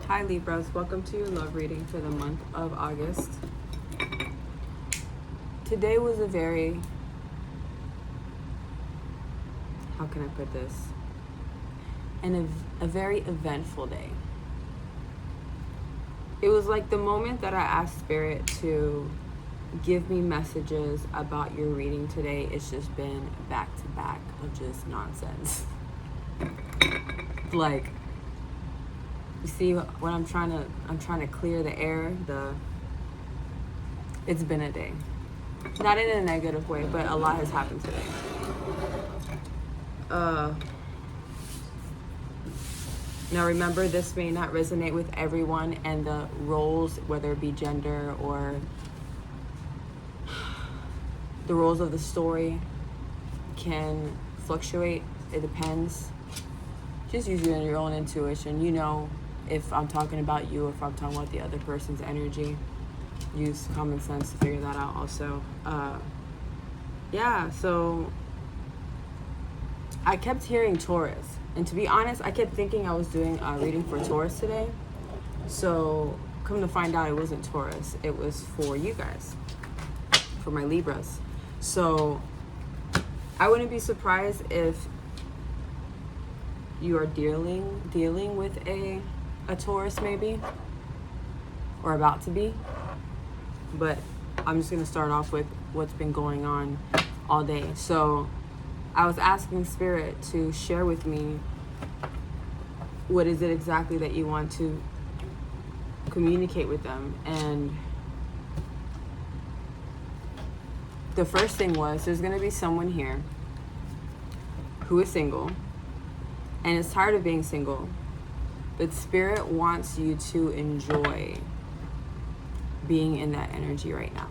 Hi Libras, welcome to your love reading for the month of August. Today was a very, how can I put this? A very eventful day. It was like the moment that I asked Spirit to give me messages about your reading today. It's just been back to back of just nonsense. Like, you see what I'm trying to clear the air. It's been a day. Not in a negative way, but a lot has happened today. Now remember, this may not resonate with everyone, and the roles, whether it be gender or the roles of the story, can fluctuate. It depends. Just use your own intuition. You know if I'm talking about you or if I'm talking about the other person's energy. Use common sense to figure that out also. So I kept hearing Taurus. And to be honest, I kept thinking I was doing a reading for Taurus today. So come to find out, it wasn't Taurus. It was for you guys, for my Libras. So I wouldn't be surprised if you are dealing with a Taurus maybe, or about to be. But I'm just going to start off with what's been going on all day. So I was asking Spirit to share with me what is it exactly that you want to communicate with them. And the first thing was, there's going to be someone here who is single and is tired of being single, but Spirit wants you to enjoy being in that energy right now.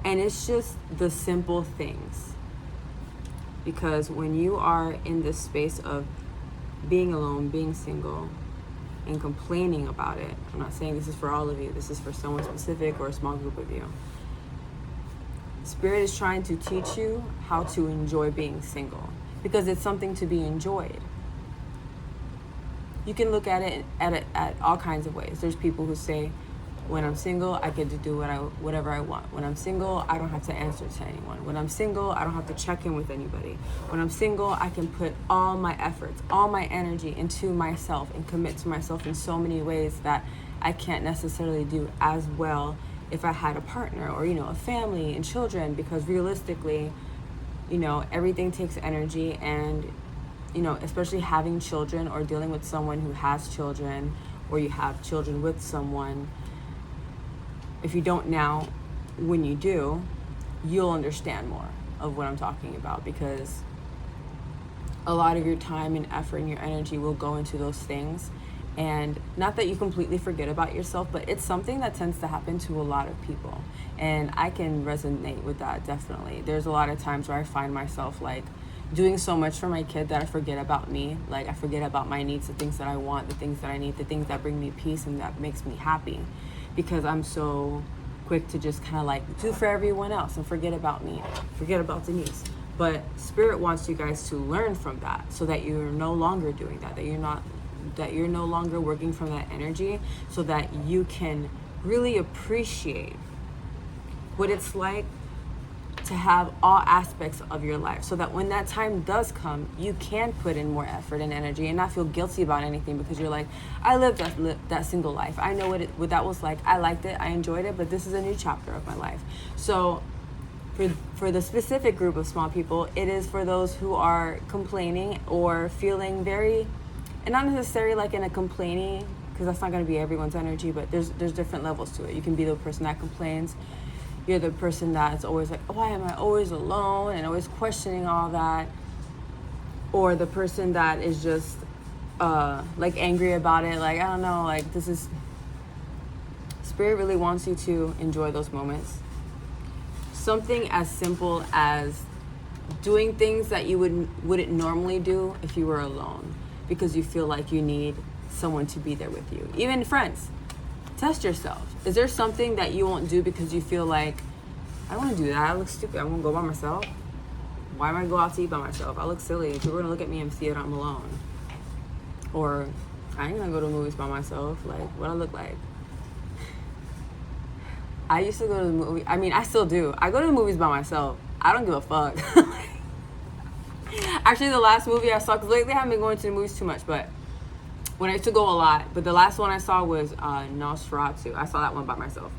And it's just the simple things. Because when you are in this space of being alone, being single, and complaining about it, I'm not saying this is for all of you, this is for someone specific or a small group of you. Spirit is trying to teach you how to enjoy being single, because it's something to be enjoyed. You can look at it at all kinds of ways. There's people who say, when I'm single, I get to do whatever I want. When I'm single, I don't have to answer to anyone. When I'm single, I don't have to check in with anybody. When I'm single, I can put all my efforts, all my energy into myself and commit to myself in so many ways that I can't necessarily do as well if I had a partner or, a family and children, because realistically, everything takes energy. And, especially having children or dealing with someone who has children, or you have children with someone, if you don't now, when you do, you'll understand more of what I'm talking about, because a lot of your time and effort and your energy will go into those things. And not that you completely forget about yourself, but it's something that tends to happen to a lot of people. And I can resonate with that, definitely. There's a lot of times where I find myself like doing so much for my kid that I forget about me. Like I forget about my needs, the things that I want, the things that I need, the things that bring me peace and that makes me happy. Because I'm so quick to just kind of like do for everyone else and forget about me, forget about Denise. But Spirit wants you guys to learn from that, so that you're no longer doing that, that you're no longer working from that energy, so that you can really appreciate what it's like to have all aspects of your life, so that when that time does come, you can put in more effort and energy and not feel guilty about anything, because you're like, I lived that single life. I know what that was like. I liked it. I enjoyed it, but this is a new chapter of my life. So for the specific group of small people, it is for those who are complaining or feeling very, and not necessarily like in a complaining, because that's not going to be everyone's energy, but there's different levels to it. You can be the person that complains. You're the person that's always like, why am I always alone, and always questioning all that. Or the person that is just like angry about it, like, I don't know, like this is, Spirit really wants you to enjoy those moments. Something as simple as doing things that you wouldn't normally do if you were alone, because you feel like you need someone to be there with you. Even friends. Test yourself. Is there something that you won't do because you feel like, I don't want to do that, I look stupid, I'm going to go by myself? Why am I going to go out to eat by myself? I look silly. People are going to look at me and see that I'm alone. Or I ain't gonna go to movies by myself. Like, what I look like. I used to go to the movie. I mean, I still do. I go to the movies by myself. I don't give a fuck. Actually, the last movie I saw, because lately I haven't been going to the movies too much, but when I used to go a lot. But the last one I saw was Nosferatu. I saw that one by myself.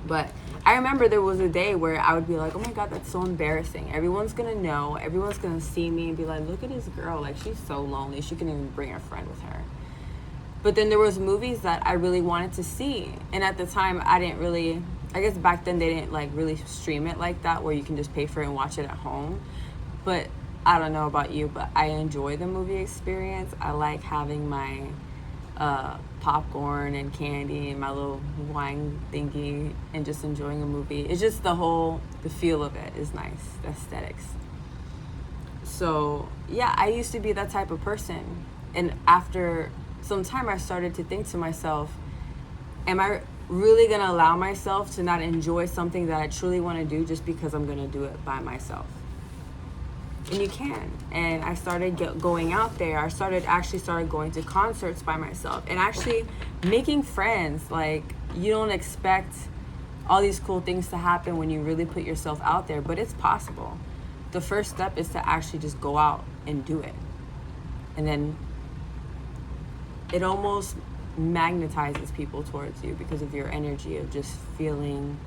But I remember there was a day where I would be like, oh my God, that's so embarrassing. Everyone's going to know. Everyone's going to see me and be like, look at this girl. Like, she's so lonely. She can even bring a friend with her. But then there was movies that I really wanted to see. And at the time, I didn't really, I guess back then they didn't like really stream it like that where you can just pay for it and watch it at home. But I don't know about you, but I enjoy the movie experience. I like having my popcorn and candy and my little wine thingy and just enjoying a movie. It's just the feel of it is nice, the aesthetics. So yeah, I used to be that type of person. And after some time I started to think to myself, am I really going to allow myself to not enjoy something that I truly want to do just because I'm going to do it by myself? And you can. And I started going out there. I started going to concerts by myself and actually making friends. Like, you don't expect all these cool things to happen when you really put yourself out there, but it's possible. The first step is to actually just go out and do it. And then it almost magnetizes people towards you because of your energy of just feeling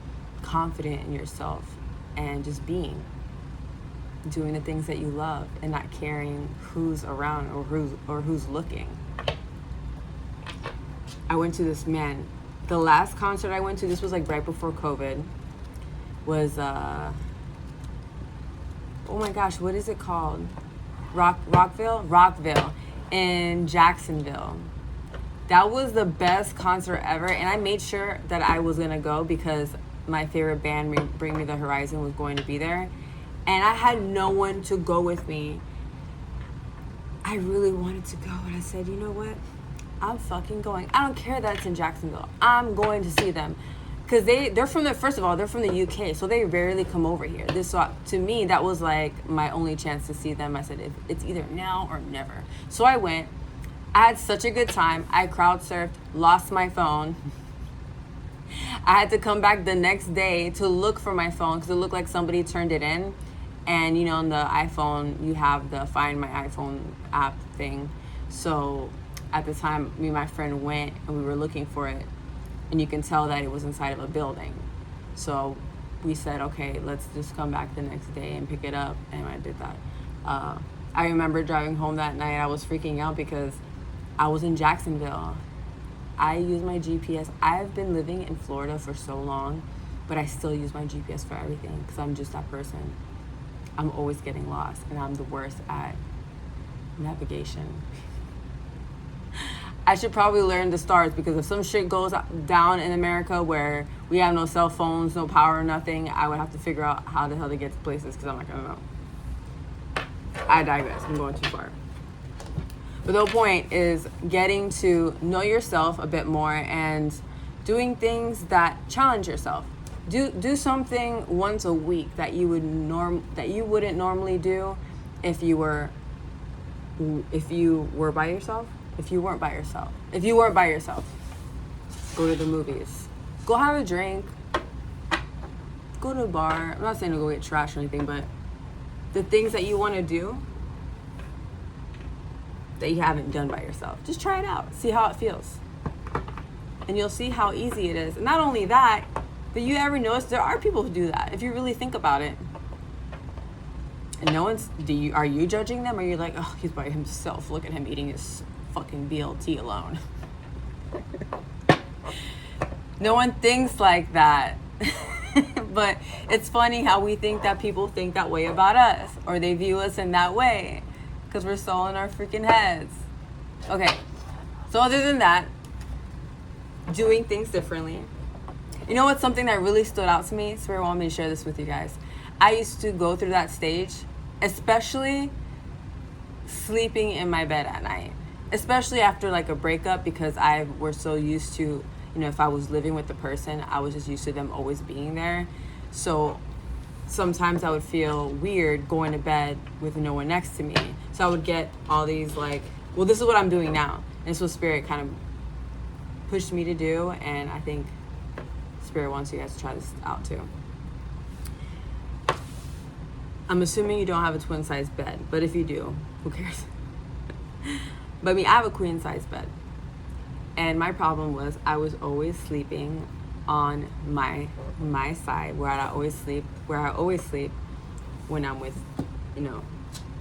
confident in yourself and just doing the things that you love and not caring who's around or who's looking. I went to the last concert I went to, this was like right before COVID, was oh my gosh, what is it called? Rockville in Jacksonville. That was the best concert ever, and I made sure that I was gonna go because my favorite band, Bring Me the Horizon, was going to be there. And I had no one to go with me. I really wanted to go, and I said, you know what? I'm fucking going. I don't care that it's in Jacksonville. I'm going to see them. Because they're from first of all, they're from the UK, so they rarely come over here. To me, that was like my only chance to see them. I said, it's either now or never. So I went. I had such a good time. I crowd surfed, lost my phone. I had to come back the next day to look for my phone because it looked like somebody turned it in. And, you know, on the iPhone, you have the Find My iPhone app thing. So at the time, me and my friend went and we were looking for it. And you can tell that it was inside of a building. So we said, okay, let's just come back the next day and pick it up. And I did that. I remember driving home that night. I was freaking out because I was in Jacksonville. I use my GPS. I've been living in Florida for so long, but I still use my GPS for everything because I'm just that person. I'm always getting lost, and I'm the worst at navigation. I should probably learn the stars because if some shit goes down in America where we have no cell phones, no power, nothing, I would have to figure out how the hell to get to places because I'm not going to know. I digress. I'm going too far. But the whole point is getting to know yourself a bit more and doing things that challenge yourself. Do something once a week that you wouldn't normally do if you were by yourself. If you weren't by yourself, go to the movies. Go have a drink. Go to a bar. I'm not saying to go get trash or anything, but the things that you want to do that you haven't done by yourself, just try it out. See how it feels. And you'll see how easy it is. And not only that, but you ever notice there are people who do that if you really think about it. And are you judging them? Or you're like, oh, he's by himself. Look at him eating his fucking BLT alone. No one thinks like that. But it's funny how we think that people think that way about us, or they view us in that way because we're so in our freaking heads. Okay, so other than that, doing things differently. You know what's something that really stood out to me? Spirit wanted me to share this with you guys. I used to go through that stage, especially sleeping in my bed at night, especially after like a breakup, because we're so used to, you know, if I was living with the person, I was just used to them always being there. So sometimes I would feel weird going to bed with no one next to me. So I would get all these like, well, this is what I'm doing now. And it's what Spirit kind of pushed me to do, and I think Spirit wants you guys to try this out too. I'm assuming you don't have a twin size bed, but if you do, who cares? But I have a queen size bed. And my problem was I was always sleeping on my side where I always sleep when I'm with,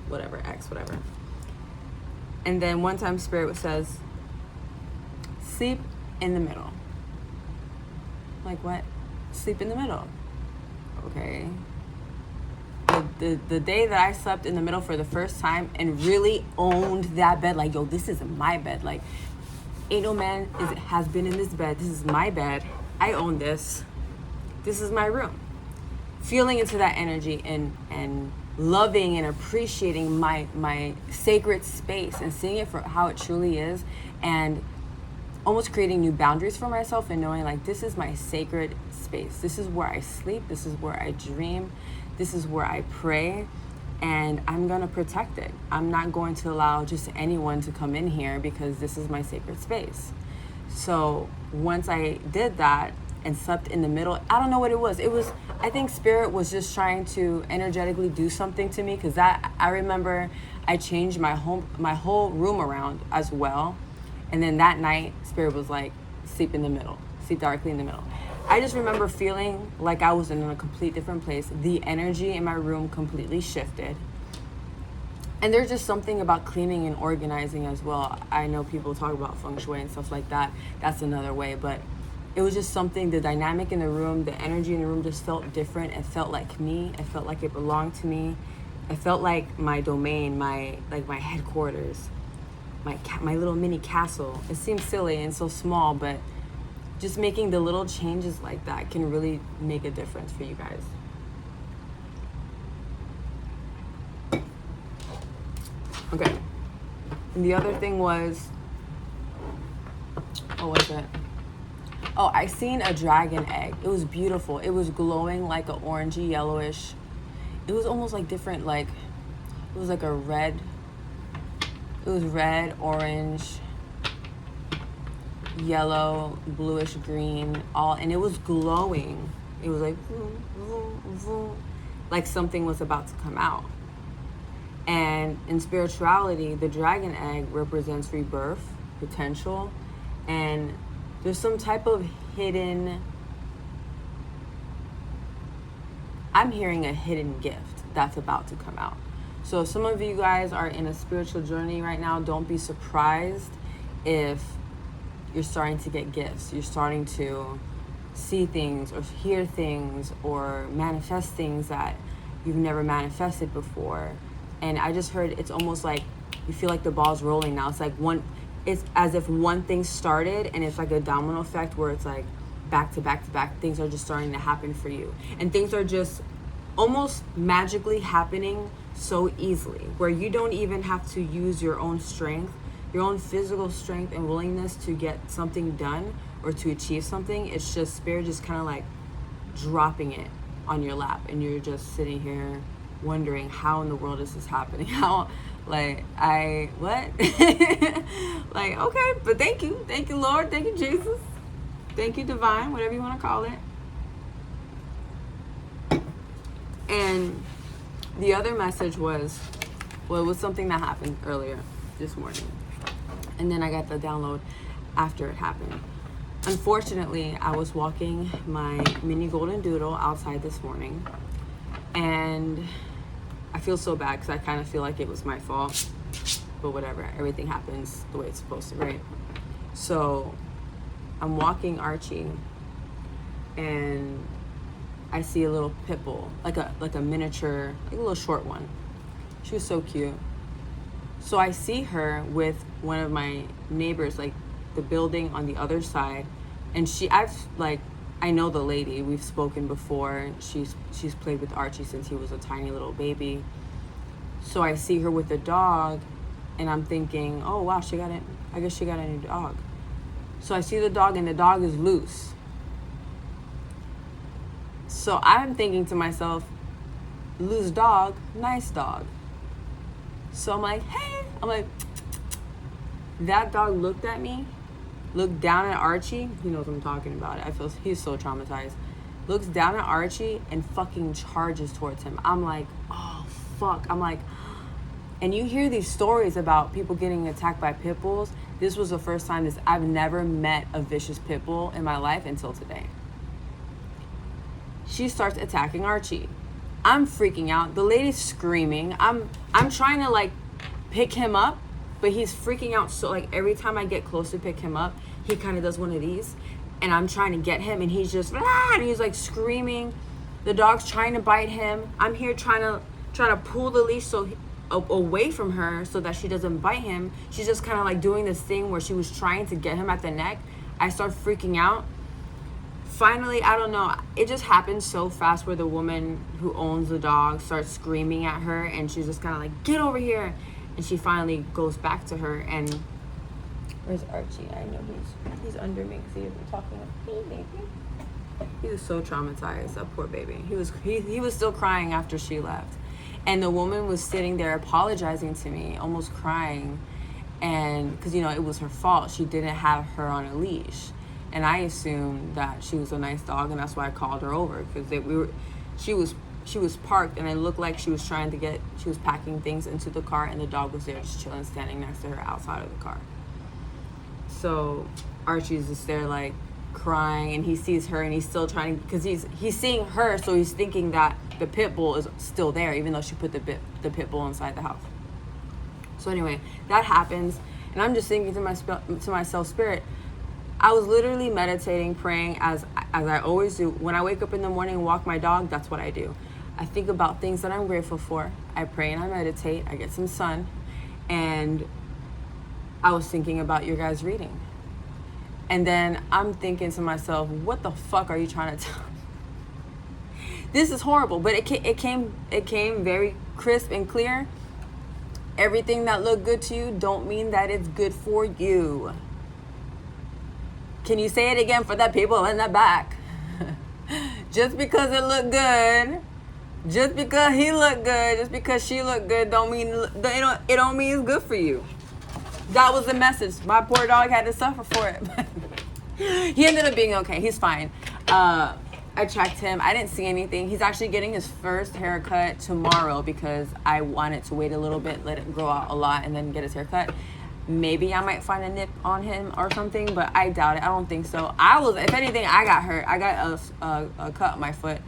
whatever, ex, whatever. And then one time Spirit says, sleep in the middle. Like, what? Sleep in the middle. Okay. The day that I slept in the middle for the first time and really owned that bed, like, yo, this is my bed. Like, ain't no man has been in this bed. This is my bed. I own this. This is my room. Feeling into that energy and loving and appreciating my sacred space and seeing it for how it truly is, and almost creating new boundaries for myself and knowing, like, this is my sacred space. This is where I sleep. This is where I dream. This is where I pray, and I'm going to protect it. I'm not going to allow just anyone to come in here because this is my sacred space. So once I did that and slept in the middle, I don't know what it was. I think Spirit was just trying to energetically do something to me, because I remember I changed my whole room around as well. And then that night, Spirit was like, sleep in the middle, sleep directly in the middle. I just remember feeling like I was in a complete different place. The energy in my room completely shifted. And there's just something about cleaning and organizing as well. I know people talk about feng shui and stuff like that. That's another way. But it was just something, the dynamic in the room, the energy in the room just felt different. It felt like me. It felt like it belonged to me. It felt like my domain, my headquarters, my little mini castle. It seems silly and so small, but just making the little changes like that can really make a difference for you guys. Okay. And the other thing was, what was it? Oh, I seen a dragon egg. It was beautiful. It was glowing like an orangey yellowish. It was almost like different, like, it was like a red. It was red, orange, yellow, bluish green, and it was glowing. It was like vroom, vroom, vroom, like something was about to come out. And in spirituality, the dragon egg represents rebirth, potential, and there's some type of hidden, I'm hearing a hidden gift that's about to come out. So if some of you guys are in a spiritual journey right now, don't be surprised if you're starting to get gifts. You're starting to see things or hear things or manifest things that you've never manifested before. And I just heard it's almost like you feel like the ball's rolling now. It's like it's as if one thing started and it's like a domino effect where it's like back to back to back. Things are just starting to happen for you. And things are just almost magically happening so easily, where you don't even have to use your own strength, your own physical strength and willingness to get something done or to achieve something. It's just Spirit just kind of like dropping it on your lap, and you're just sitting here wondering, how in the world is this happening? How, like, what? Like, okay, but thank you, Lord, thank you, Jesus, thank you, Divine, whatever you want to call it. And the other message was, well, it was something that happened earlier this morning. And then I got the download after it happened. Unfortunately, I was walking my mini golden doodle outside this morning. And I feel so bad because I kind of feel like it was my fault. But whatever, everything happens the way it's supposed to, right? So I'm walking Archie. And I see a little pit bull, like a miniature, like a little short one. She was so cute. So I see her with one of my neighbors, like the building on the other side, and I know the lady. We've spoken before. She's played with Archie since he was a tiny little baby. So I see her with the dog, and I'm thinking, oh wow, I guess she got a new dog. So I see the dog, and the dog is loose. So I'm thinking to myself, loose dog, nice dog. So I'm like, hey, That dog looked at me, looked down at Archie. He knows what I'm talking about. He's so traumatized. Looks down at Archie and fucking charges towards him. I'm like, oh, fuck. I'm like, and you hear these stories about people getting attacked by pit bulls. This was the first time I've never met a vicious pit bull in my life until today. She starts attacking Archie. I'm freaking out. The lady's screaming. I'm trying to like pick him up, but he's freaking out. So like every time I get close to pick him up, he kind of does one of these, and I'm trying to get him, and he's just and he's like screaming. The dog's trying to bite him. I'm here trying to pull the leash away from her so that she doesn't bite him. She's just kind of like doing this thing where she was trying to get him at the neck. I start freaking out. Finally, I don't know, it just happened so fast where the woman who owns the dog starts screaming at her, and she's just kind of like, get over here. And she finally goes back to her, and where's Archie? I know he's under me because he isn't talking to me, baby. He was so traumatized, that poor baby. He was still crying after she left. And the woman was sitting there apologizing to me, almost crying. And because, it was her fault. She didn't have her on a leash. And I assumed that she was a nice dog, and that's why I called her over, because she was parked, and it looked like she was packing things into the car, and the dog was there just chilling, standing next to her outside of the car. So Archie's just there like crying, and he sees her, and he's still trying, because he's seeing her, so he's thinking that the pit bull is still there, even though she put the pit bull inside the house. So anyway, that happens, and I'm just thinking to myself, Spirit, I was literally meditating, praying, as I always do. When I wake up in the morning and walk my dog, that's what I do. I think about things that I'm grateful for. I pray and I meditate. I get some sun. And I was thinking about your guys' reading. And then I'm thinking to myself, what the fuck are you trying to tell me? This is horrible. But it came very crisp and clear. Everything that looked good to you don't mean that it's good for you. Can you say it again for the people in the back? Just because it looked good, just because he looked good, just because she looked good, it don't mean it's good for you. That was the message. My poor dog had to suffer for it. He ended up being okay. He's fine. I checked him. I didn't see anything. He's actually getting his first haircut tomorrow because I wanted to wait a little bit, let it grow out a lot, and then get his haircut. Maybe I might find a nip on him or something, but I doubt it. I don't think so. If anything, I got hurt. I got a cut on my foot.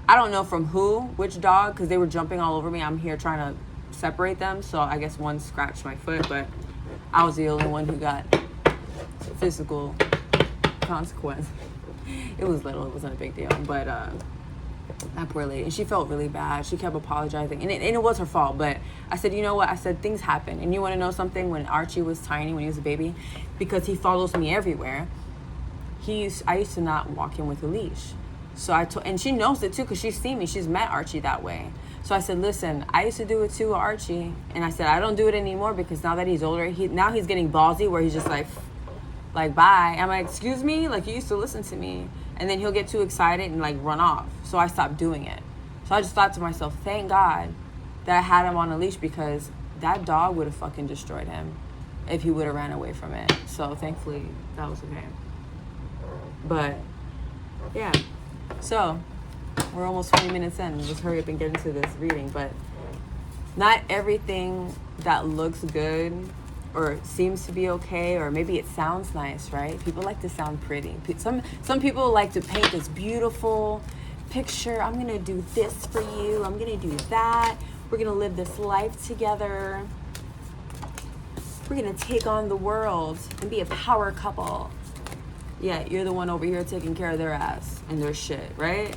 I don't know from which dog, because they were jumping all over me. I'm here trying to separate them, so I guess one scratched my foot, but I was the only one who got physical consequence. It was little. It wasn't a big deal, but that poor lady, and she felt really bad. She kept apologizing, and it was her fault, but I said, you know what? I said, things happen. And you want to know something? When Archie was tiny, when he was a baby, because he follows me everywhere, I used to not walk him with a leash. So and she knows it too, because she's seen me. She's met Archie that way. So I said, listen, I used to do it too with Archie. And I said, I don't do it anymore, because now that he's older, now he's getting ballsy, where he's just like bye. I'm like, excuse me? Like, you used to listen to me. And then he'll get too excited and like run off. So I stopped doing it. So I just thought to myself, thank God that I had him on a leash, because that dog would have fucking destroyed him if he would have ran away from it. So thankfully that was okay. But yeah, so we're almost 20 minutes in. Just hurry up and get into this reading. But not everything that looks good or seems to be okay, or maybe it sounds nice, right? People like to sound pretty. Some people like to paint this beautiful picture. I'm gonna do this for you. I'm gonna do that. We're gonna live this life together. We're gonna take on the world and be a power couple. Yeah, you're the one over here taking care of their ass and their shit, right?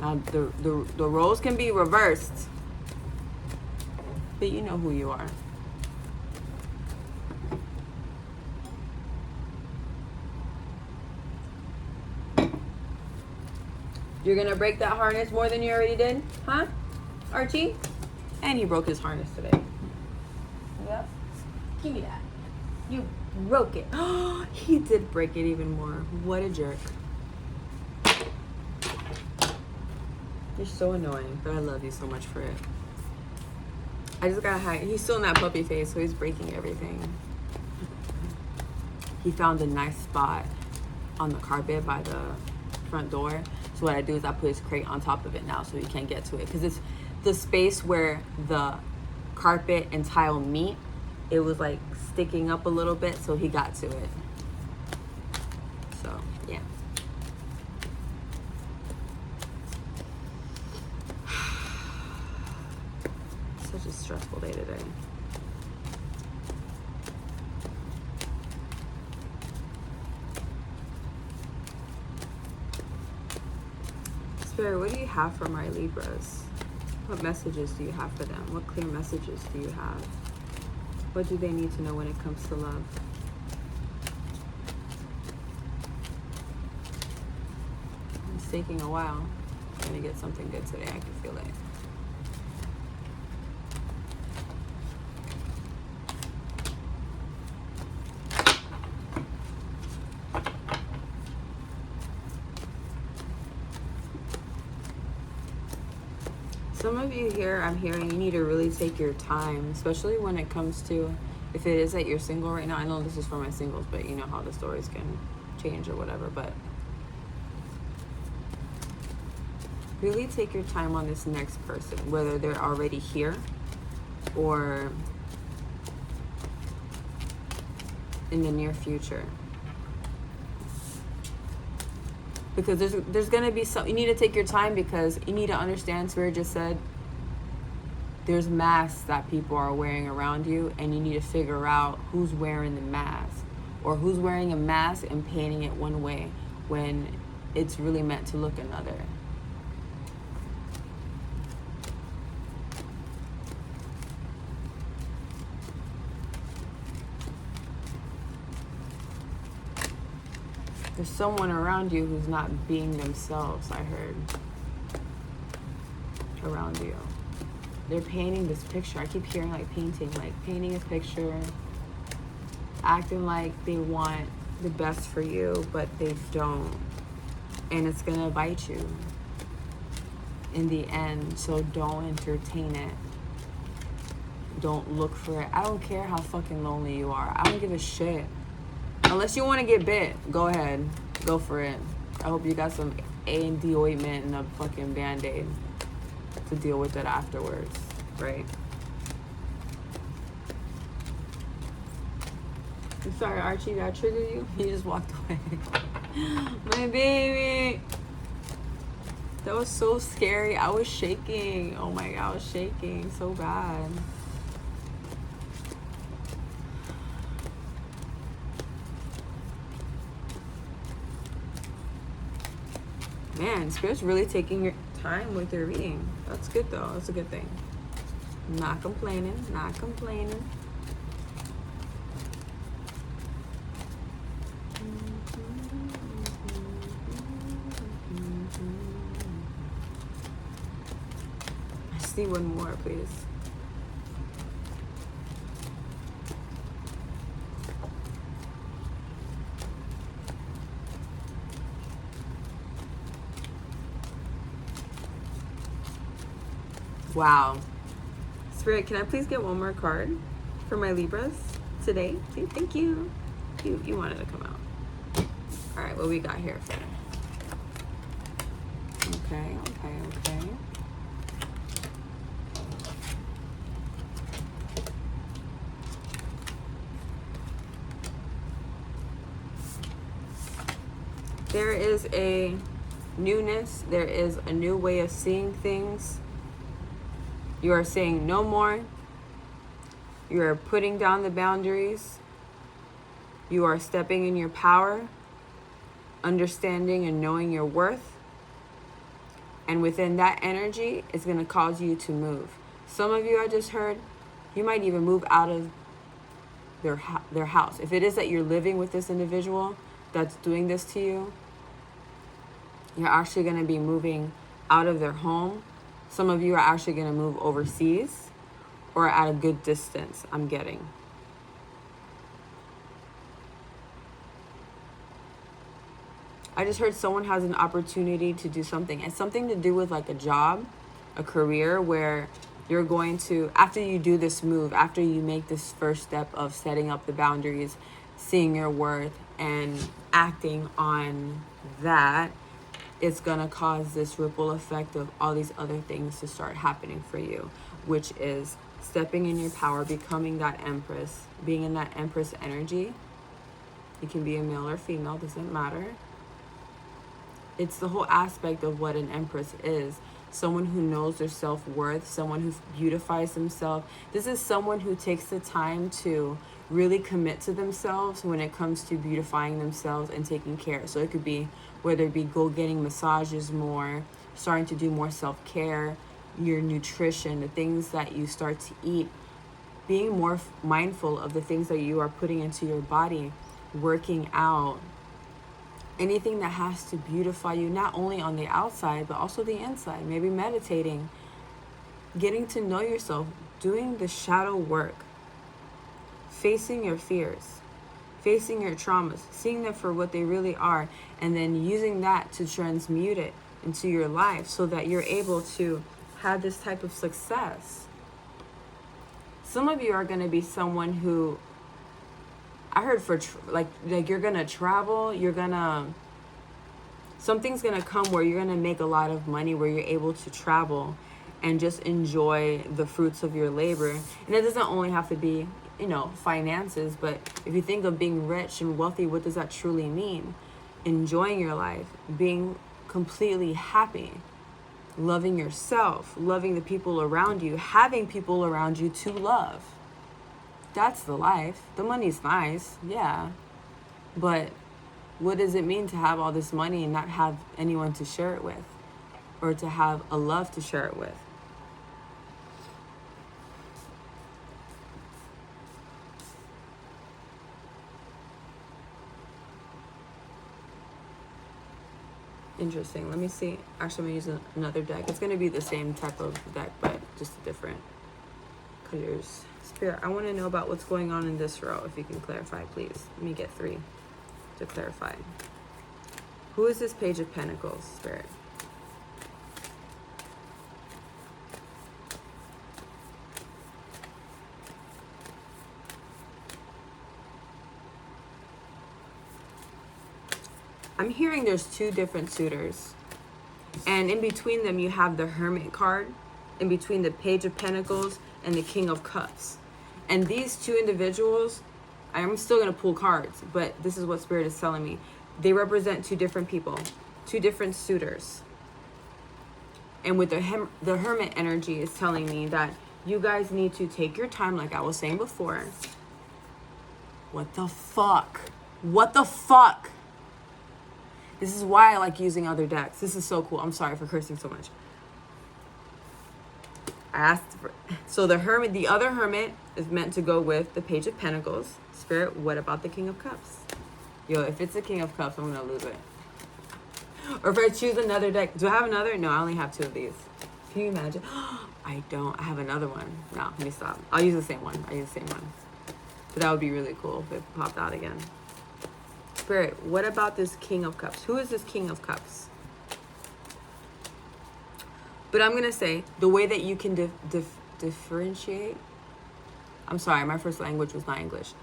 The roles can be reversed. But you know who you are. You're gonna break that harness more than you already did? Huh? Archie? And he broke his harness today. Yep. Give me that. You broke it. He did break it even more. What a jerk. You're so annoying, but I love you so much for it. I just got high. He's still in that puppy phase, so he's breaking everything. He found a nice spot on the carpet by the front door. So what I do is I put his crate on top of it now so he can't get to it. Because it's the space where the carpet and tile meet. It was like sticking up a little bit, so he got to it. So, yeah. Such a stressful day today. Spirit, what do you have for my Libras? What messages do you have for them? What clear messages do you have? What do they need to know when it comes to love? It's taking a while. I'm gonna get something good today. I can feel it. Some of you here, I'm hearing you need to really take your time, especially when it comes to, if it is that you're single right now. I know this is for my singles, but you know how the stories can change or whatever. But really take your time on this next person, whether they're already here or in the near future. Because there's going to be some, you need to take your time because you need to understand, Spirit just said, there's masks that people are wearing around you, and you need to figure out who's wearing the mask, or who's wearing a mask and painting it one way when it's really meant to look another. There's someone around you who's not being themselves, I heard. Around you. They're painting this picture. I keep hearing like painting a picture, acting like they want the best for you, but they don't. And it's gonna bite you in the end, so don't entertain it. Don't look for it. I don't care how fucking lonely you are. I don't give a shit. Unless you want to get bit, go ahead. Go for it. I hope you got some A&D ointment and a fucking Band-Aid to deal with it afterwards, right? I'm sorry, Archie, did I trigger you? He just walked away. My baby. That was so scary. I was shaking. Oh my God, I was shaking so bad. Man, Spirit's really taking your time with your reading. That's good though. That's a good thing. Not complaining. Not complaining. I just need one more, please. Wow. Spirit, can I please get one more card for my Libras today? Thank you. You wanted to come out. All right, what we got here for you? Okay. There is a newness. There is a new way of seeing things. You are saying no more. You are putting down the boundaries. You are stepping in your power, understanding and knowing your worth. And within that energy, it's going to cause you to move. Some of you, I just heard, you might even move out of their house. If it is that you're living with this individual that's doing this to you, you're actually going to be moving out of their home. Some of you are actually going to move overseas or at a good distance, I'm getting. I just heard someone has an opportunity to do something. It's something to do with like a job, a career where you're going to, after you do this move, after you make this first step of setting up the boundaries, seeing your worth, and acting on that, it's going to cause this ripple effect of all these other things to start happening for you, which is stepping in your power, becoming that empress, being in that empress energy. You can be a male or female, doesn't matter. It's the whole aspect of what an empress is. Someone who knows their self-worth, someone who beautifies themselves. This is someone who takes the time to really commit to themselves when it comes to beautifying themselves and taking care. So it could be, whether it be getting massages more, starting to do more self-care, your nutrition, the things that you start to eat, being more mindful of the things that you are putting into your body, working out, anything that has to beautify you, not only on the outside, but also the inside. Maybe meditating, getting to know yourself, doing the shadow work, facing your fears, facing your traumas, seeing them for what they really are, and then using that to transmute it into your life so that you're able to have this type of success. Some of you are going to be someone who, I heard for like you're going to travel, something's going to come where you're going to make a lot of money, where you're able to travel and just enjoy the fruits of your labor. And it doesn't only have to be, finances, but if you think of being rich and wealthy, what does that truly mean? Enjoying your life, being completely happy, loving yourself, loving the people around you, having people around you to love. That's the life. The money's nice, yeah. But what does it mean to have all this money and not have anyone to share it with? Or to have a love to share it with? Interesting. Let me see. Actually, I'm going to use another deck. It's going to be the same type of deck, but just different colors. Spirit, I want to know about what's going on in this row. If you can clarify, please. Let me get 3 to clarify. Who is this Page of Pentacles, Spirit? I'm hearing there's 2 different suitors. And in between them, you have the Hermit card. In between the Page of Pentacles and the King of Cups. And these 2 individuals, I'm still going to pull cards, but this is what Spirit is telling me. They represent 2 different people, 2 different suitors. And with the Hermit energy is telling me that you guys need to take your time, like I was saying before. What the fuck? What the fuck? This is why I like using other decks. This is so cool. I'm sorry for cursing so much. So the other Hermit is meant to go with the Page of Pentacles. Spirit, what about the King of Cups? Yo, if it's the King of Cups, I'm going to lose it. Or if I choose another deck. Do I have another? No, I only have 2 of these. Can you imagine? I don't. I have another one. No, let me stop. I'll use the same one. But that would be really cool if it popped out again. Spirit, what about this King of Cups? Who is this King of Cups? But I'm going to say the way that you can differentiate. I'm sorry, my first language was not English.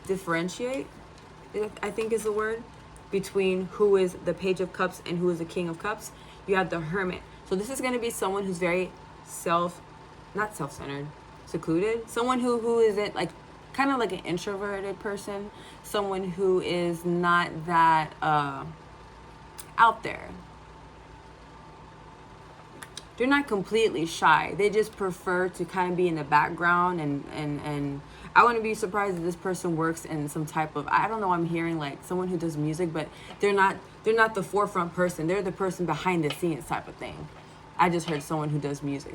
Differentiate, I think is the word, between who is the Page of Cups and who is the King of Cups. You have the Hermit. So this is going to be someone who's very not self-centered, secluded. Someone who isn't like, kind of like an introverted person. Someone who is not that out there. They're not completely shy. They just prefer to kind of be in the background and I wouldn't be surprised if this person works in some type of, I don't know, I'm hearing like someone who does music, but they're not the forefront person. They're the person behind the scenes type of thing. I just heard someone who does music.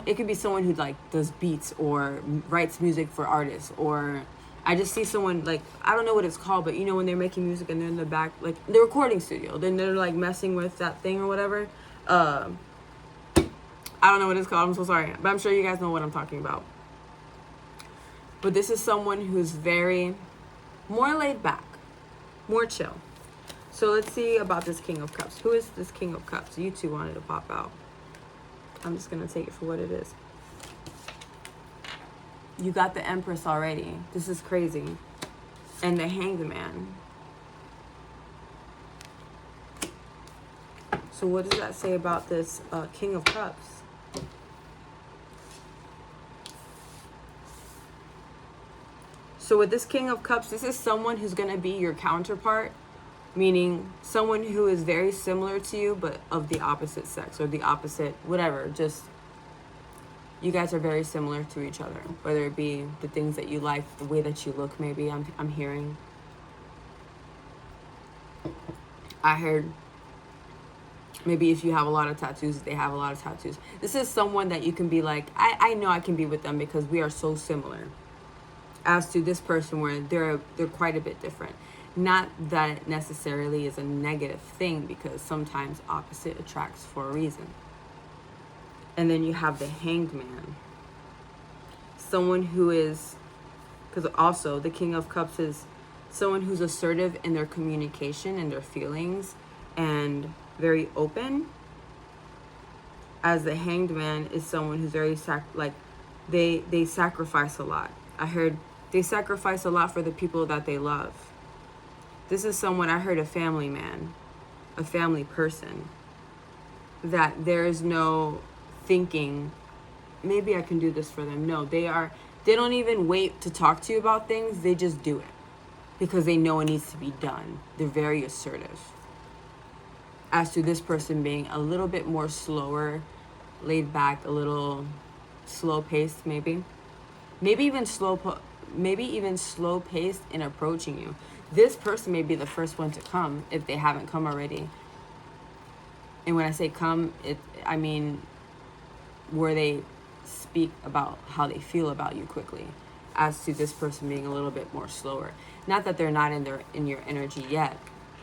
It could be someone who like does beats or writes music for artists, or I just see someone like, I don't know what it's called, but when they're making music and they're in the back, like the recording studio, then they're like messing with that thing or whatever. I don't know what it's called. I'm so sorry. But I'm sure you guys know what I'm talking about. But this is someone who's very more laid back, more chill. So let's see about this King of Cups. Who is this King of Cups? You 2 wanted to pop out. I'm just going to take it for what it is. You got the Empress already. This is crazy. And the Hanged Man. So what does that say about this King of Cups? So with this King of Cups, this is someone who's going to be your counterpart, meaning someone who is very similar to you, but of the opposite sex or the opposite, whatever. Just, you guys are very similar to each other, whether it be the things that you like, the way that you look, maybe I'm hearing. I heard maybe if you have a lot of tattoos, they have a lot of tattoos. This is someone that you can be like, I know I can be with them because we are so similar. As to this person where they're quite a bit different. Not that it necessarily is a negative thing, because sometimes opposite attracts for a reason. And then you have the Hanged Man. Someone who is, because also the King of Cups is someone who's assertive in their communication and their feelings and very open. As the Hanged Man is someone who's very, they sacrifice a lot. I heard they sacrifice a lot for the people that they love. This is someone, I heard, a family man, a family person, that there is no thinking, maybe I can do this for them. No, they don't even wait to talk to you about things. They just do it because they know it needs to be done. They're very assertive. As to this person being a little bit more slower, laid back, a little slow paced, maybe even slow paced in approaching you. This person may be the first one to come if they haven't come already. And when I say come, I mean where they speak about how they feel about you quickly. As to this person being a little bit more slower. Not that they're not in your energy yet.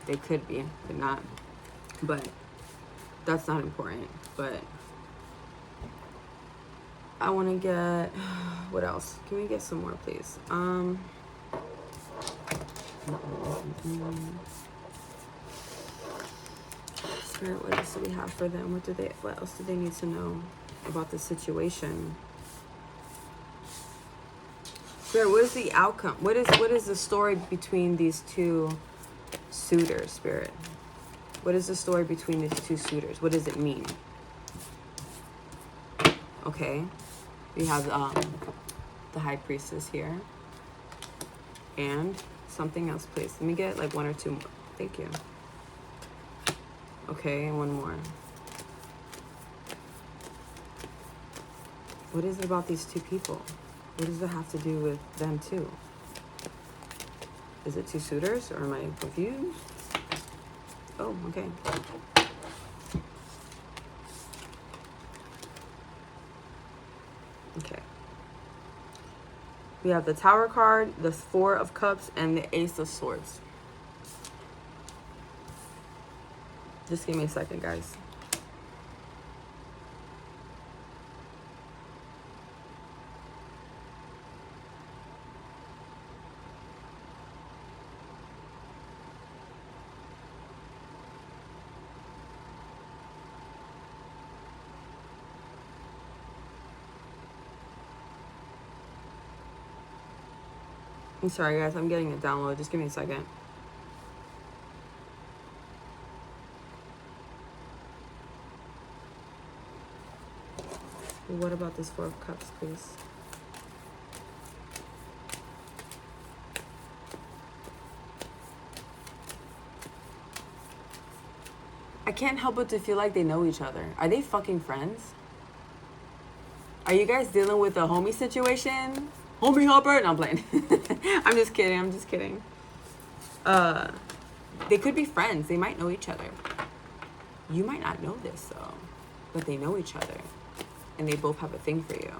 They could be, but not. But that's not important. But I want to get, what else? Can we get some more, please? Spirit, what else do we have for them? What else do they need to know about the situation? Spirit, what is the outcome? What is the story between these two suitors, Spirit? What is the story between these two suitors? What does it mean? Okay. We have the High Priestess here. And something else, please. Let me get like one or two more. Thank you. Okay, and one more. What is it about these two people? What does it have to do with them too? Is it two suitors or am I confused? Oh, okay. Okay. We have the Tower card, the Four of Cups, and the Ace of Swords. Just give me a second, guys. I'm sorry, guys. I'm getting a download. Just give me a second. What about this Four of Cups, please? I can't help but to feel like they know each other. Are they fucking friends? Are you guys dealing with a homie situation? Homie hopper? No, I'm playing. I'm just kidding. They could be friends. They might know each other. You might not know this, though. But they know each other. And they both have a thing for you.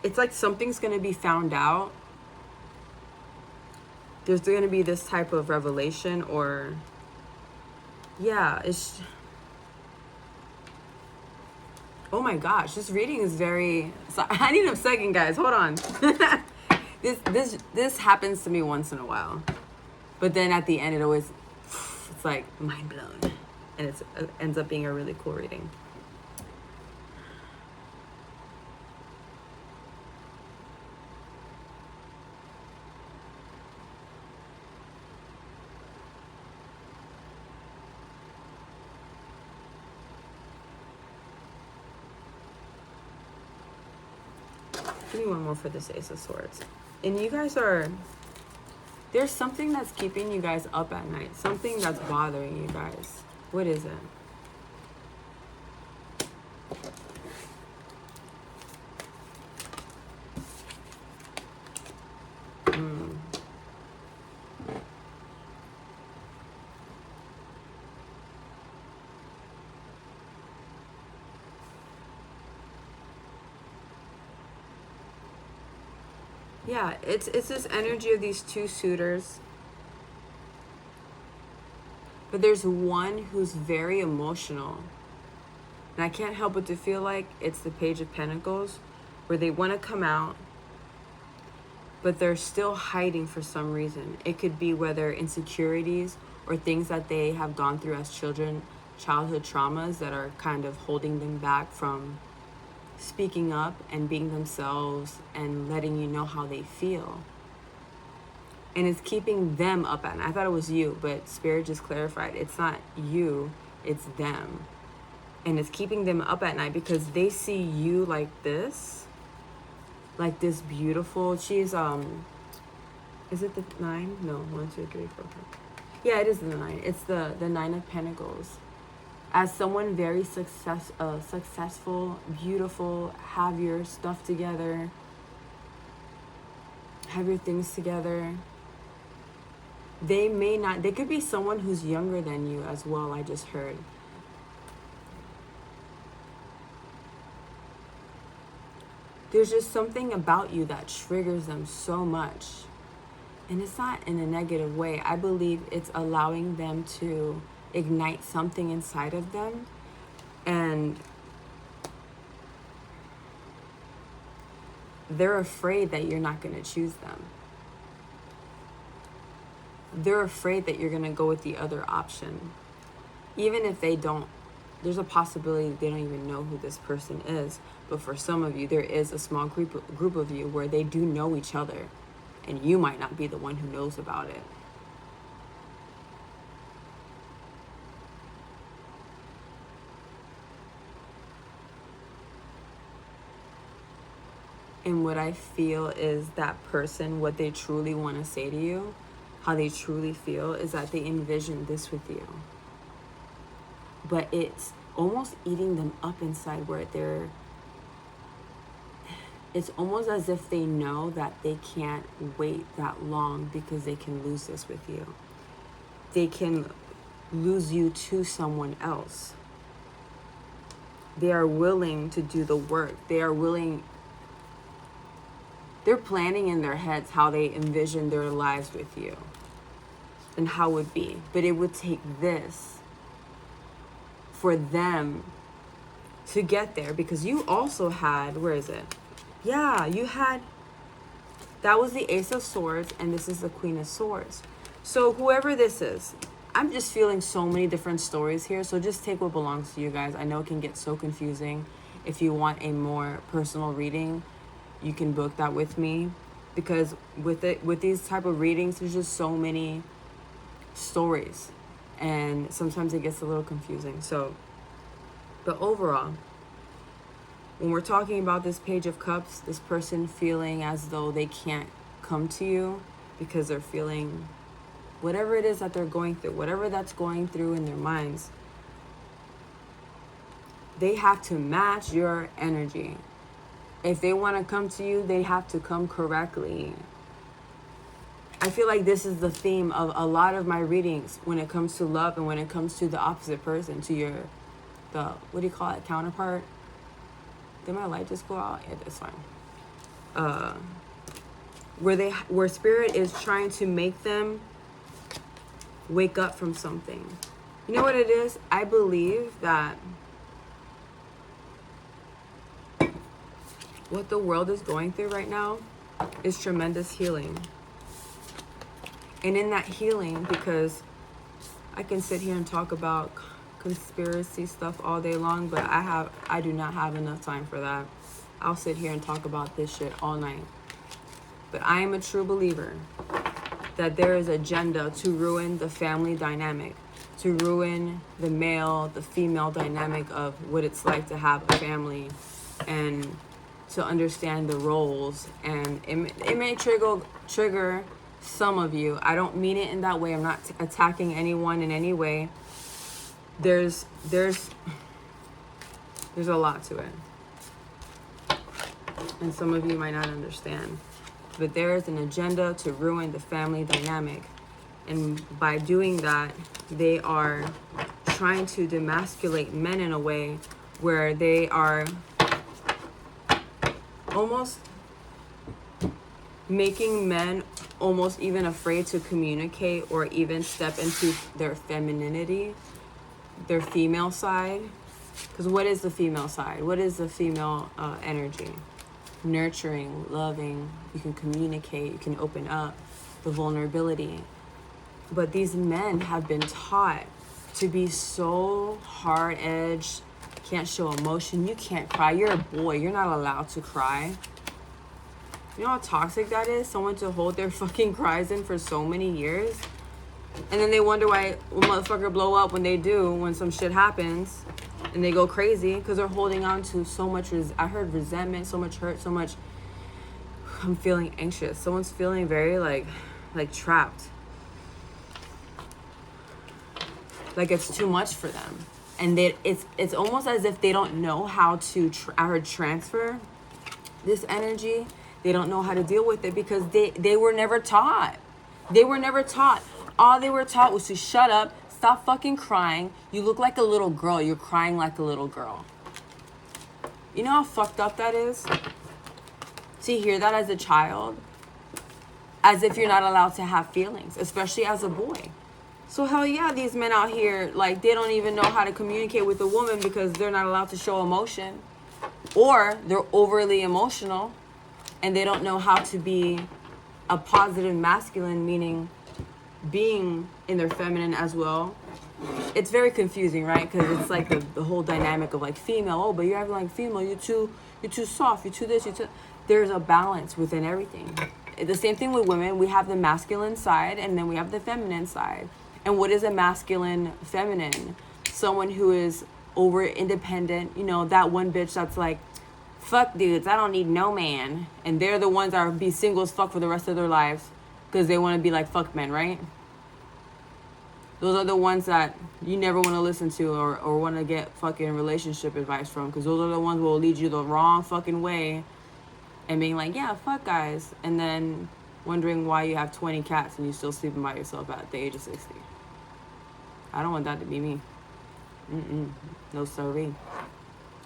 It's like something's going to be found out. There's going to be this type of revelation or... Yeah, it's... Oh my gosh, this reading is very... So I need a second, guys. Hold on. This happens to me once in a while. But then at the end, it's it's like mind blown. And it ends up being a really cool reading. Give me one more for this Ace of Swords. And you guys are, there's something that's keeping you guys up at night. Something that's bothering you guys. What is it? Yeah, it's this energy of these two suitors. But there's one who's very emotional. And I can't help but to feel like it's the Page of Pentacles, where they want to come out, but they're still hiding for some reason. It could be whether insecurities or things that they have gone through as children, childhood traumas that are kind of holding them back from speaking up and being themselves and letting you know how they feel. And it's keeping them up at night. I thought it was you, but Spirit just clarified. It's not you, it's them. And it's keeping them up at night because they see you like this beautiful. She's, is it the 9? No, 1, 2, 3, 4, 5. Yeah, it is the 9. It's the 9 of Pentacles. As someone very successful, beautiful, have your stuff together, have your things together. They could be someone who's younger than you as well, I just heard. There's just something about you that triggers them so much. And it's not in a negative way. I believe it's allowing them to ignite something inside of them, and they're afraid that you're not going to choose them. They're afraid that you're going to go with the other option. Even if they don't, there's a possibility they don't even know who this person is. But for some of you, there is a small group of you where they do know each other, and you might not be the one who knows about it. And what I feel is that person, what they truly want to say to you, how they truly feel, is that they envision this with you. But it's almost eating them up inside, where it's almost as if they know that they can't wait that long because they can lose this with you. They can lose you to someone else. They are willing to do the work. They're planning in their heads how they envision their lives with you and how it would be. But it would take this for them to get there, because you also had, where is it? Yeah, you had, that was the Ace of Swords, and this is the Queen of Swords. So whoever this is, I'm just feeling so many different stories here. So just take what belongs to you guys. I know it can get so confusing. If you want a more personal reading, you can book that with me, because with these type of readings, there's just so many stories, and sometimes it gets a little confusing. So, but overall, when we're talking about this Page of Cups, this person feeling as though they can't come to you because they're feeling whatever it is that they're going through, whatever that's going through in their minds, they have to match your energy. If they want to come to you, they have to come correctly. I feel like this is the theme of a lot of my readings when it comes to love, and when it comes to the opposite person, to the what do you call it, counterpart. Did my light just go out? Yeah, that's fine. Where Spirit is trying to make them wake up from something. You know what it is? I believe that what the world is going through right now is tremendous healing. And in that healing, because I can sit here and talk about conspiracy stuff all day long, but I do not have enough time for that. I'll sit here and talk about this shit all night. But I am a true believer that there is agenda to ruin the family dynamic, to ruin the male, the female dynamic of what it's like to have a family, and to understand the roles. And it may trigger some of you. I don't mean it in that way. I'm not attacking anyone in any way. There's a lot to it, and some of you might not understand. But there is an agenda to ruin the family dynamic. And by doing that, they are trying to demasculate men in a way where they are almost making men almost even afraid to communicate or even step into their femininity, their female side. Because what is the female side? What is the female energy? Nurturing, loving, you can communicate, you can open up, the vulnerability. But these men have been taught to be so hard-edged, can't show emotion, you can't cry, you're a boy, you're not allowed to cry. You know how toxic that is? Someone to hold their fucking cries in for so many years. And then they wonder why a motherfucker blow up when they do, when some shit happens. And they go crazy because they're holding on to so much, I heard resentment, so much hurt, so much, I'm feeling anxious. Someone's feeling very like trapped. Like it's too much for them. And it's almost as if they don't know how to transfer this energy. They don't know how to deal with it because they were never taught. They were never taught. All they were taught was to shut up, stop fucking crying. You look like a little girl. You're crying like a little girl. You know how fucked up that is? To hear that as a child, as if you're not allowed to have feelings, especially as a boy. So hell yeah, these men out here, like, they don't even know how to communicate with a woman because they're not allowed to show emotion. Or they're overly emotional and they don't know how to be a positive masculine, meaning being in their feminine as well. It's very confusing, right? Because it's like the whole dynamic of like female. Oh, but you're having like female. You're too soft. You're too this. You're too. There's a balance within everything. The same thing with women. We have the masculine side, and then we have the feminine side. And what is a masculine feminine? Someone who is over independent. You know, that one bitch that's like, fuck dudes. I don't need no man. And they're the ones that are be single as fuck for the rest of their lives because they want to be like fuck men, right? Those are the ones that you never want to listen to or want to get fucking relationship advice from, because those are the ones who will lead you the wrong fucking way and being like, yeah, fuck guys. And then wondering why you have 20 cats and you still sleeping by yourself at the age of 60. I don't want that to be me. No sorry.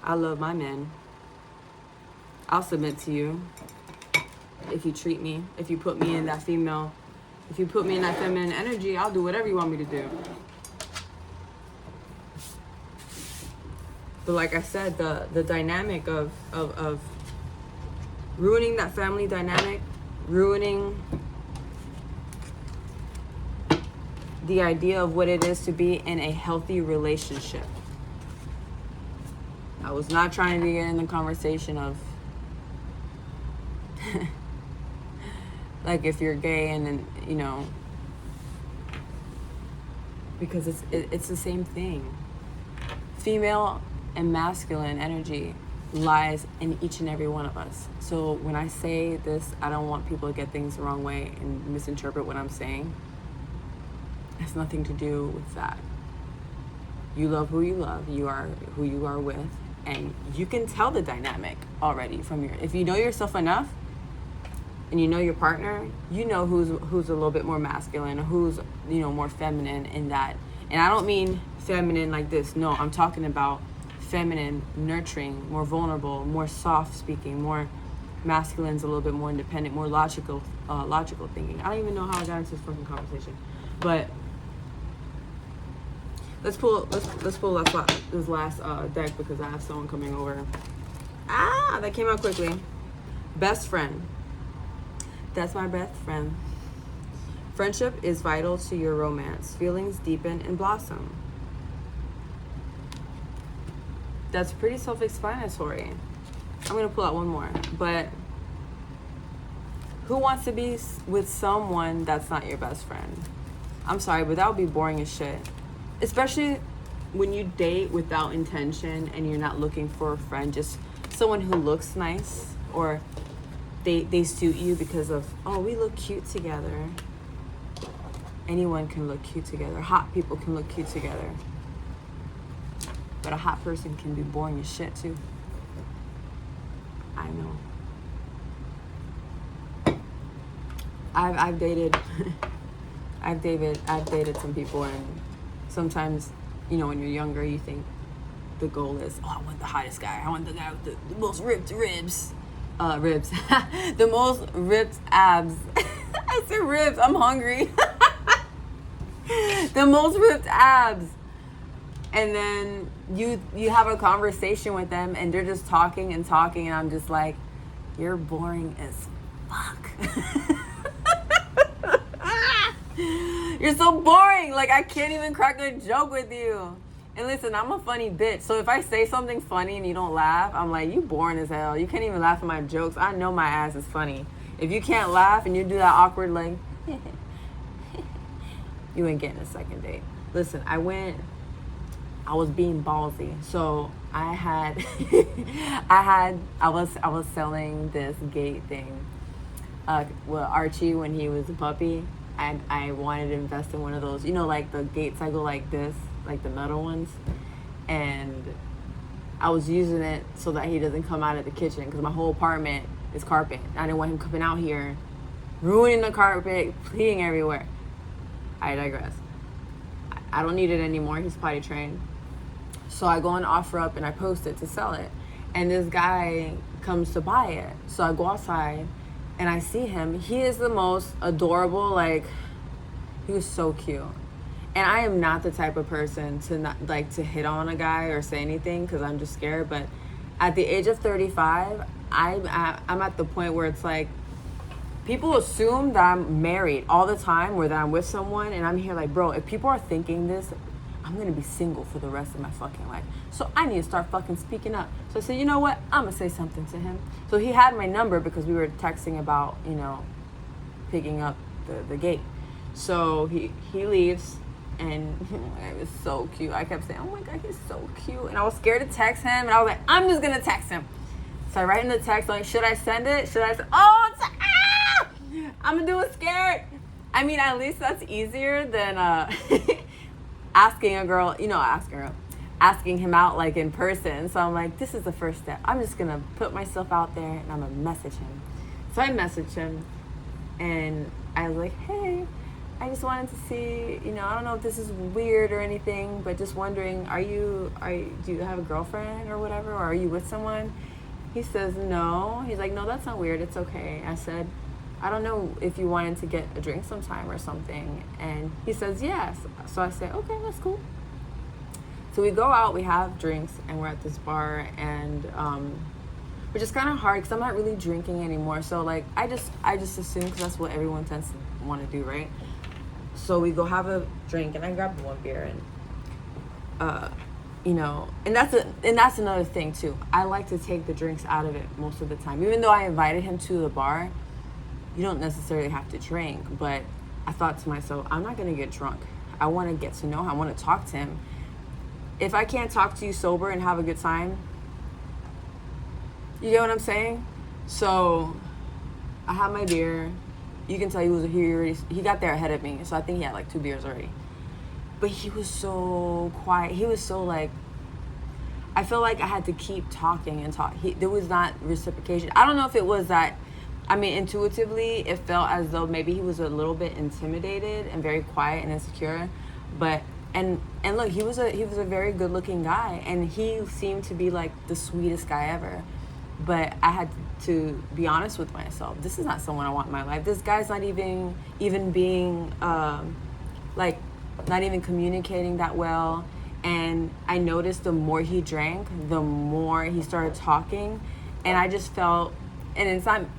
I love my men. I'll submit to you if you treat me, if you put me in that female. If you put me in that feminine energy, I'll do whatever you want me to do. But like I said, the dynamic of ruining that family dynamic, ruining the idea of what it is to be in a healthy relationship. I was not trying to get in the conversation of like if you're gay and then, you know, because it's the same thing. Female and masculine energy lies in each and every one of us. So when I say this, I don't want people to get things the wrong way and misinterpret what I'm saying. It has nothing to do with that. You love who you love. You are who you are with. And you can tell the dynamic already from if you know yourself enough, and you know your partner, you know who's a little bit more masculine, or who's, you know, more feminine in that. And I don't mean feminine like this. No, I'm talking about feminine, nurturing, more vulnerable, more soft speaking, more masculine's a little bit more independent, more logical thinking. I don't even know how I got into this fucking conversation, but let's pull this last deck because I have someone coming over. That came out quickly. Best friend. That's my best friend. Friendship is vital to your romance. Feelings deepen and blossom. That's pretty self-explanatory. I'm going to pull out one more. But who wants to be with someone that's not your best friend? I'm sorry, but that would be boring as shit. Especially when you date without intention and you're not looking for a friend, just someone who looks nice, or they suit you because of, oh, we look cute together. Anyone can look cute together. Hot people can look cute together. But a hot person can be boring as shit too. I know. I've dated I've dated some people, and sometimes, you know, when you're younger, you think the goal is, oh, I want the hottest guy. I want the guy with the most ripped ribs. The most ripped abs. I said ribs. I'm hungry. The most ripped abs. And then you have a conversation with them, and they're just talking, and I'm just like, you're boring as fuck. You're so boring. Like, I can't even crack a joke with you. And listen, I'm a funny bitch. So if I say something funny and you don't laugh, I'm like, you boring as hell. You can't even laugh at my jokes. I know my ass is funny. If you can't laugh and you do that awkward, like, you ain't getting a second date. Listen, I was being ballsy. So I was selling this gate thing. Well, Archie, when he was a puppy, I wanted to invest in one of those, you know, like the gates that go like this, like the metal ones. And I was using it so that he doesn't come out of the kitchen, because my whole apartment is carpet. I didn't want him coming out here, ruining the carpet, pleading everywhere. I digress. I don't need it anymore. He's potty trained. So I go and offer up, and I post it to sell it. And this guy comes to buy it. So I go outside and I see him. He is the most adorable, like, he was so cute. And I am not the type of person to not like to hit on a guy or say anything, because I'm just scared. But at the age of 35, I'm at the point where it's like, people assume that I'm married all the time, or that I'm with someone, and I'm here like, bro, if people are thinking this, I'm gonna be single for the rest of my fucking life. So I need to start fucking speaking up. So I said, you know what? I'm gonna say something to him. So he had my number because we were texting about, you know, picking up the gate. So he leaves, and it was so cute. I kept saying, oh my God, he's so cute. And I was scared to text him, and I was like, I'm just gonna text him. So I write in the text, like, should I send it? Should I send? Oh, I'm gonna do it scared. I mean, at least that's easier than asking a girl, you know, asking him out like in person. So I'm like, this is the first step. I'm just gonna put myself out there, and I'm gonna message him. So I messaged him, and I was like, hey, I just wanted to see, you know, I don't know if this is weird or anything, but just wondering, do you have a girlfriend or whatever, or are you with someone? He says no. He's like, no, that's not weird. It's okay. I said, I don't know if you wanted to get a drink sometime or something. And he says yes. So I say, okay, that's cool. So we go out, we have drinks, and we're at this bar, and which is kind of hard because I'm not really drinking anymore. So like, I just assume, because that's what everyone tends to want to do, right? So we go have a drink, and I grabbed one beer, and you know, and that's another thing too. I like to take the drinks out of it most of the time. Even though I invited him to the bar, you don't necessarily have to drink. But I thought to myself, I'm not gonna get drunk. I want to get to know him. I want to talk to him. If I can't talk to you sober and have a good time, you get what I'm saying? So I had my beer. You can tell he got there ahead of me, so I think he had like 2 beers already. But he was so quiet. He was so like, I feel like I had to keep talking and talk. There was not reciprocation. I don't know if it was that, I mean, intuitively, it felt as though maybe he was a little bit intimidated and very quiet and insecure. But, and look, he was a very good looking guy, and he seemed to be like the sweetest guy ever. But I had to be honest with myself. This is not someone I want in my life. This guy's not even being, like, not even communicating that well. And I noticed the more he drank, the more he started talking. And I just felt, and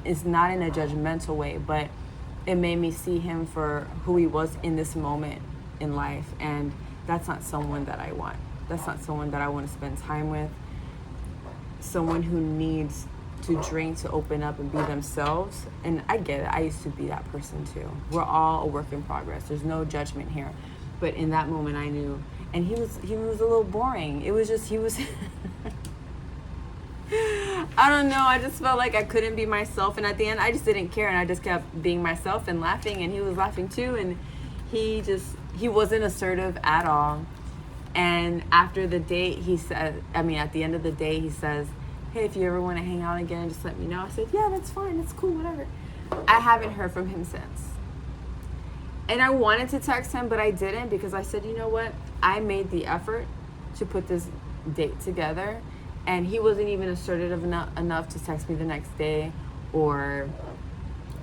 it's not in a judgmental way, but it made me see him for who he was in this moment in life. And that's not someone that I want. That's not someone that I want to spend time with. Someone who needs to drink to open up and be themselves. And I get it. I used to be that person too. We're all a work in progress. There's no judgment here. But in that moment I knew. And he was a little boring. It was just, he was... I don't know. I just felt like I couldn't be myself. And at the end, I just didn't care. And I just kept being myself and laughing. And he was laughing too. And he wasn't assertive at all. And after the date, at the end of the day, he says, hey, if you ever want to hang out again, just let me know. I said, yeah, that's fine. That's cool. Whatever. I haven't heard from him since. And I wanted to text him, but I didn't, because I said, you know what? I made the effort to put this date together. And he wasn't even assertive enough to text me the next day or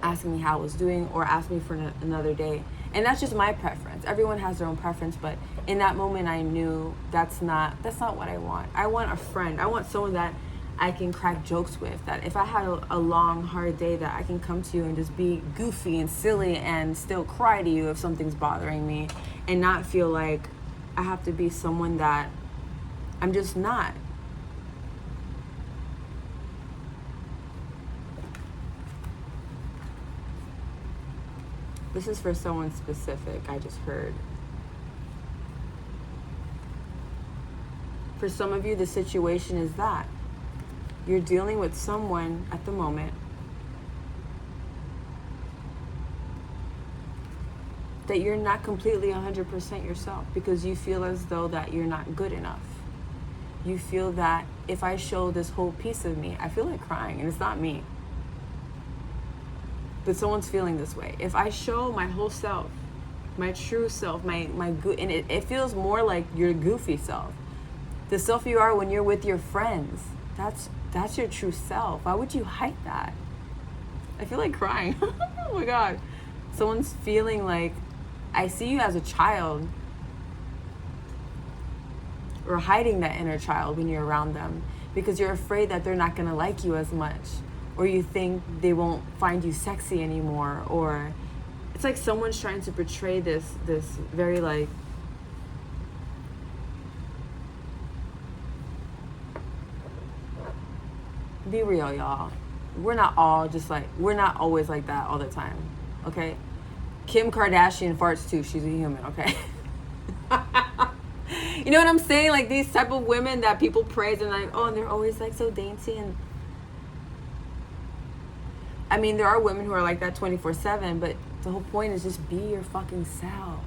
ask me how I was doing or ask me for another day. And that's just my preference. Everyone has their own preference, but in that moment I knew that's not what I want. I want a friend. I want someone that I can crack jokes with, that if I had a long, hard day, that I can come to you and just be goofy and silly and still cry to you if something's bothering me, and not feel like I have to be someone that I'm just not. This is for someone specific, I just heard. For some of you, the situation is that you're dealing with someone at the moment that you're not completely 100% yourself, because you feel as though that you're not good enough. You feel that if I show this whole piece of me, I feel like crying, and it's not me. But someone's feeling this way. If I show my whole self, my true self, and it feels more like your goofy self. The self you are when you're with your friends. That's your true self. Why would you hide that? I feel like crying. Oh my God. Someone's feeling like, I see you as a child, or hiding that inner child when you're around them, because you're afraid that they're not going to like you as much, or you think they won't find you sexy anymore, or it's like someone's trying to portray this very like, be real, y'all. We're not always like that all the time, okay? Kim Kardashian farts too. She's a human, okay? You know what I'm saying? Like these type of women that people praise and like, oh, and they're always like so dainty. And I mean, there are women who are like that 24/7, but the whole point is just be your fucking self,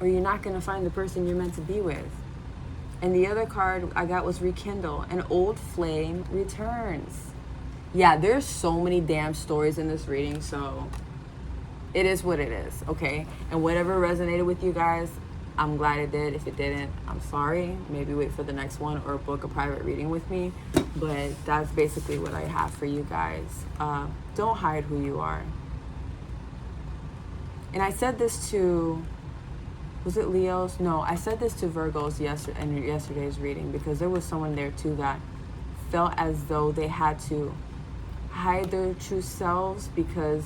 or you're not going to find the person you're meant to be with. And the other card I got was rekindle. An old flame returns. Yeah, there's so many damn stories in this reading, so it is what it is, okay? And whatever resonated with you guys, I'm glad it did. If it didn't, I'm sorry. Maybe wait for the next one or book a private reading with me. But that's basically what I have for you guys. Don't hide who you are. And I said this to... was it Leo's? No, I said this to Virgos in yesterday's reading, because there was someone there too that felt as though they had to hide their true selves because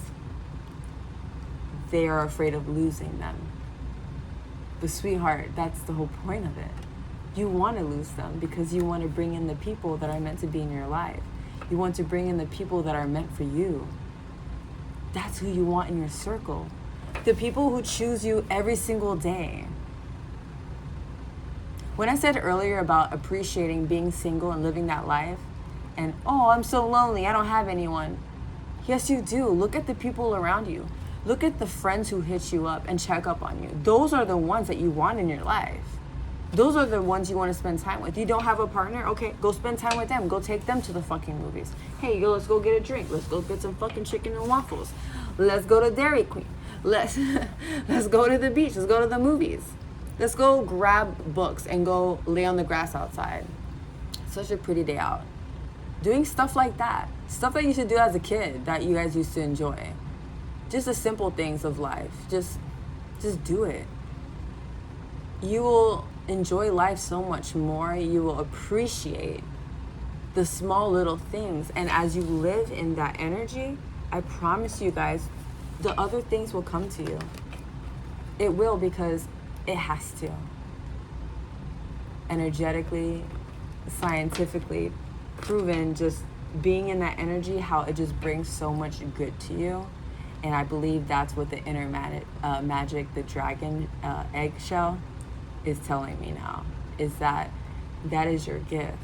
they are afraid of losing them. But sweetheart, that's the whole point of it. You want to lose them because you want to bring in the people that are meant to be in your life. You want to bring in the people that are meant for you. That's who you want in your circle. The people who choose you every single day. When I said earlier about appreciating being single and living that life, and oh, I'm so lonely, I don't have anyone. Yes, you do. Look at the people around you. Look at the friends who hit you up and check up on you. Those are the ones that you want in your life. Those are the ones you want to spend time with. You don't have a partner? Okay, go spend time with them. Go take them to the fucking movies. Hey, let's go get a drink. Let's go get some fucking chicken and waffles. Let's go to Dairy Queen. Let's go to the beach. Let's go to the movies. Let's go grab books and go lay on the grass outside. Such a pretty day out. Doing stuff like that. Stuff that you should do as a kid that you guys used to enjoy. Just the simple things of life. Just do it. You will enjoy life so much more. You will appreciate the small little things. And as you live in that energy, I promise you guys, the other things will come to you. It will, because it has to. Energetically, scientifically proven, just being in that energy, how it just brings so much good to you. And I believe that's what the inner magic, the dragon eggshell, is telling me now, is that is your gift.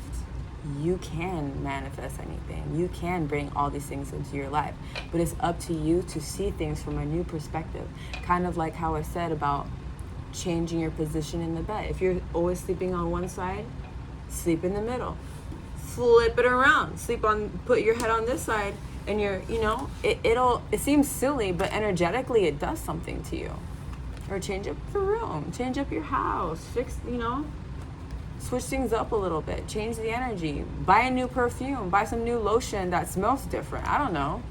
You can manifest anything. You can bring all these things into your life. But it's up to you to see things from a new perspective. Kind of like how I said about changing your position in the bed. If you're always sleeping on one side, sleep in the middle. Flip it around. Put your head on this side, and it seems silly, but energetically it does something to you. Or change up the room, change up your house, switch things up a little bit, change the energy, buy a new perfume, buy some new lotion that smells different. I don't know.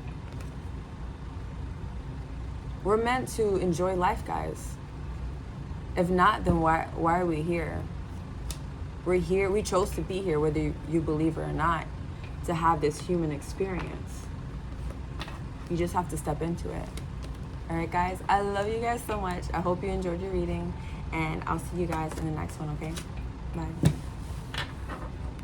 We're meant to enjoy life, guys. If not, then why are we here? We're here, we chose to be here, whether you believe it or not, to have this human experience. You just have to step into it. All right, guys, I love you guys so much. I hope you enjoyed your reading, and I'll see you guys in the next one, okay? Bye.